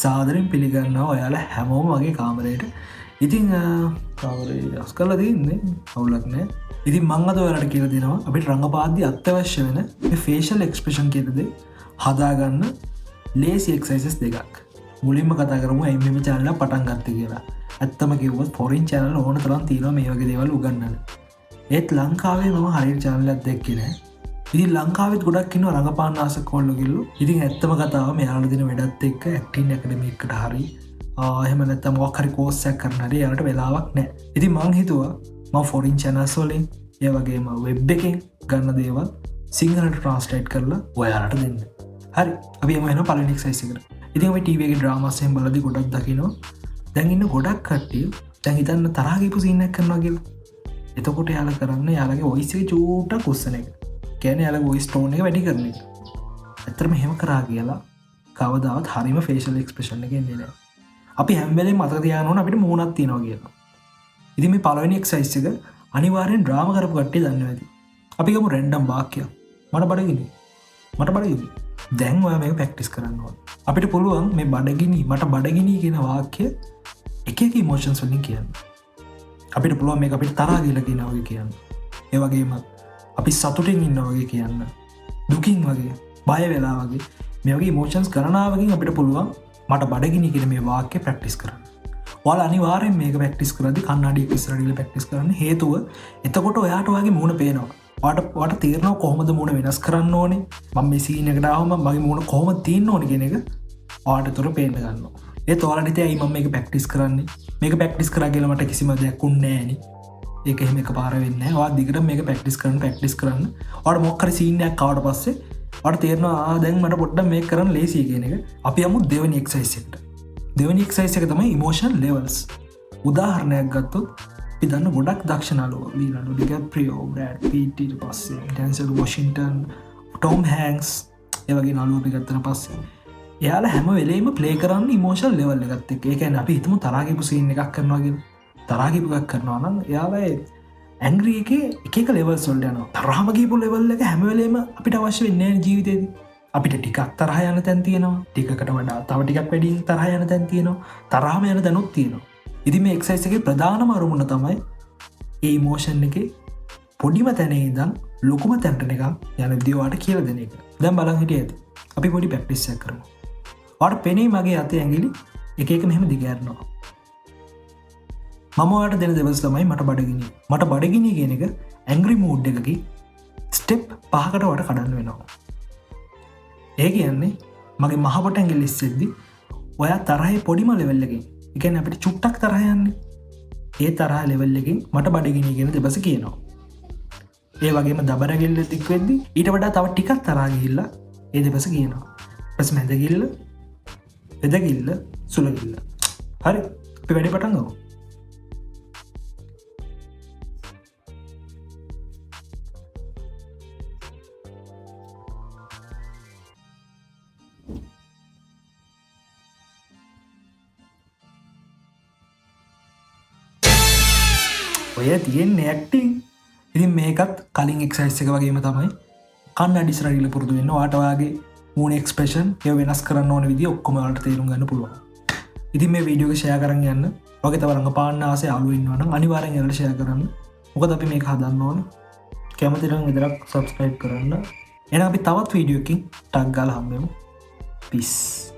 සාදරෙන් පිළිගන්නවා ඔයාලා හැමෝම වගේ කාමරයට. ඉතින් කාමරේ අස් කරලා තියන්නේ අවුලක් නෑ. ඉතින් මං අද ඔයාලට කියලා දෙනවා අපිට රංගපාද්දී අත්‍යවශ්‍ය වෙන මේ ෆේෂල් එක්ස්ප්‍රෙෂන් කියන දේ හදාගන්න ලේසි එක්සර්සයිසස් දෙකක්. මුලින්ම කතා කරමු ඇයි මේ channel එක පටන් ගත්තේ කියලා. ඇත්තම කිව්වොත් ෆොරින් channel ඕන තරම් තියෙනවා මේ වගේ දේවල් උගන්වන්න. ඒත් ලංකාවේ මම හරියට channel එකක් දැක්කේ නෑ. ඉතින් ලංකාවෙත් ගොඩක් ඉන්නවා රඟපාන්න ආස කොල්ලෝ කිල්ලෝ. ඉතින් ඇත්තම කතාව මෙයාලා දෙන වැඩත් එක්ක ඇක්ටින් ඇකඩමි එකට හරි එහෙම නැත්නම් මොකක් හරි කෝස් එකක් කරන්න හරි යාලට වෙලාවක් නැහැ. ඉතින් මං හිතුවා මම ෆොරින් channels වලින් ඒ වගේම වෙබ් එකෙන් ගන්න දේවල් සිංහලට ට්‍රාන්ස්ලේට් කරලා ඔයාලට දෙන්න. හරි. අපි යමු එහෙනම් පළවෙනි එක්සර්සයිස් එකට. ඉතින් අපි ටීවී එකේ ඩ්‍රාමාස් එහෙම බලද්දි ගොඩක් දකිනවා. දැන් ඉන්න ගොඩක් කට්ටිය දැන් හිතන්න තරහ ගිහපු සීන් එකක් කරනවා කියලා. එතකොට යාලා කරන්නේ යාලගේ වොයිස් එක චූට්ටක් උස්සන එක. කියන්නේ යාලගේ වොයිස් ටෝන් එක වැඩි කරන එක. ඇත්තටම එහෙම කරා කියලා කවදාවත් හරීම ෆේෂල් එක්ස්ප්‍රෙෂන් එක එන්නේ නැහැ. අපි හැම වෙලේම මතක තියාගන්න ඕන අපිට මූණක් තියෙනවා කියලා. ඉතින් මේ පළවෙනි එක්සර්සයිස් එක අනිවාර්යෙන් ඩ්‍රාමා කරපු කට්ටිය දන්නවා ඇති. අපි ගමු රැන්ඩම් වාක්‍යයක්. මට බඩගිනි. දැන් ඔයා මේක ප්‍රැක්ටිස් කරන්න ඕන. අපිට පුළුවන් මේ මට බඩගිනි කියන වාක්‍ය එක එක ඉමෝෂන්ස් වලින් කියන්න. අපිට පුළුවන් මේක අපිට තරහා ගිහලා කියනවා වගේ කියන්න. ඒ වගේම අපි සතුටින් ඉන්නවා වගේ කියන්න. දුකින් වගේ, බය වෙලා වගේ මේ වගේ ඉමෝෂන්ස් ගණනාවකින් අපිට පුළුවන් මට බඩගිනි කියන මේ වාක්‍ය ප්‍රැක්ටිස් කරන්න. ඔයාලා අනිවාර්යෙන් මේක ප්‍රැක්ටිස් කරද්දී කන්නඩියක ඉස්සරහට ඉඳලා ප්‍රැක්ටිස් කරන්න. හේතුව එතකොට ඔයාට ඔයාගේ මූණ පේනවා. ඔයාට තේරෙනවා කොහොමද මූණ වෙනස් කරන්න ඕනේ. මම මේ සීන් එකට ආවම මගේ මූණ කොහොමද තියෙන්න ඕනේ කියන එක ඔයාට උතර පේන්න ගන්නවා. ඒත් ඔයාලට ඉතින් ඇයි මම මේක ප්‍රැක්ටිස් කරන්නේ? මේක ප්‍රැක්ටිස් කරා කියලා මට කිසිම දෙයක් උන්නේ නැහැ නේ. ඒක එහෙම එකපාර වෙන්නේ නැහැ. ඔයා දිගටම මේක ප්‍රැක්ටිස් කරන්න. ඔයාට මොකක් හරි සීන් එකක් ආවට පස්සේ ඔයාට තේරෙනවා දැන් මට පොඩ්ඩක් මේක කරන්න ලේසියි කියන එක. අපි යමු දෙවෙනි එක්සර්සයිස් එකට. දෙවෙනි එක්සර්සයිස් එක තමයි ඉමෝෂන් ලෙවල්ස්. උදාහරණයක් ගත්තොත් අපි දන්න ගොඩක් දක්ෂ නළුවෝ ලියනඩෝ ඩිකැප්‍රියෝ, බ්‍රැඩ් පිට්, ඊට පස්සේ ඩැන්සල් වොෂින්ටන්, ටොම් හැන්ක්ස් ඒ වගේ නළුවෝ අපි ගත්තට පස්සේ එයාලා හැම වෙලේම ප්ලේ කරන්නේ ඉමෝෂනල් ලෙවල් එකත් එක්ක. ඒ කියන්නේ අපි හිතමු තරහා ගිහපු සීන් එකක් කරනවා කියලා. තරහා ගිහපු එකක් කරනවා නම් එයාලා ඇංග්‍රි එකේ එක එක ලෙවල්ස් වලට යනවා. තරහම ගිහපු ලෙවල් එක හැම වෙලේම අපිට අවශ්‍ය වෙන්නේ නැහැ ජීවිතේදී. අපිට ටිකක් තරහ යන තැන් තියෙනවා. ටිකකට වඩා තව ටිකක් වැඩි තරහ යන තැන් තියෙනවා. තරහම යන තැනුත් තියෙනවා. ඉතින් මේ එක්සර්සයිස් එකේ ප්‍රධානම අරමුණ තමයි ඒ ඉමෝෂන් එකේ පොඩිම තැන ඉඳන් ලොකුම තැනට නිකන් යන විදිය ඔයාලට කියලා දෙන එක. දැන් බලන් හිටියද? අපි පොඩි ප්‍රැක්ටිස් එකක් කරමු. ඔයාලට පෙනේ මගේ අතේ ඇඟිලි එක එක මෙහෙම දිගෑරනවා. මම ඔයාලට දෙන දෙවස් තමයි මට බඩගිනි. මට බඩගිනි කියන එක ඇංග්‍රි මූඩ් එකකේ ස්ටෙප් 5කට වට කඩන්න වෙනවා. ඒ කියන්නේ මගේ මහපට ඇඟිල්ල ඉස්සෙද්දි ඔයා තරහේ පොඩිම ලෙවල් එකකින්, ඒ කියන්නේ අපිට චුට්ටක් තරහ යන්නේ. ඒ තරහ ලෙවල් එකකින් මට බඩගිනි කියන දෙබස කියනවා. ඒ වගේම දබර ඇඟිල්ල දික් වෙද්දි ඊට වඩා තව ටිකක් තරහ ගිහිල්ලා ඒ දෙබස කියනවා. ඊපස්සේ මැදගිල්ල, පෙදගිල්ල, සුලගිල්ල. හරි. අපි වැඩි පටන් ගමු. ඔය තියෙන්නේ ඇක්ටිං. ඉතින් මේකත් කලින් එක්සර්සයිස් එක වගේම තමයි. කන්නඩි ඉස්සරහට ඉල පුරුදු වෙන්න. ඔයාට ඔයාගේ මූණ එක්ස්ප්‍රෙෂන් ඒව වෙනස් කරන්න ඕන විදිය ඔක්කොම ඔයාලට තේරුම් ගන්න පුළුවන්. ඉතින් මේ වීඩියෝ එක ෂෙයා කරන් යන්න. ඔයගේ තව රංගපාන්න ආසයි යාළුවෝ ඉන්නවා නම් අනිවාර්යෙන් එයාලට ෂෙයා කරන්න. මොකද අපි මේක හදන්න ඕන. කැමති නම් විතරක් subscribe කරන්න. එහෙනම් අපි තවත් වීඩියෝ එකකින් ටග් ගාලා හම්බෙමු. peace.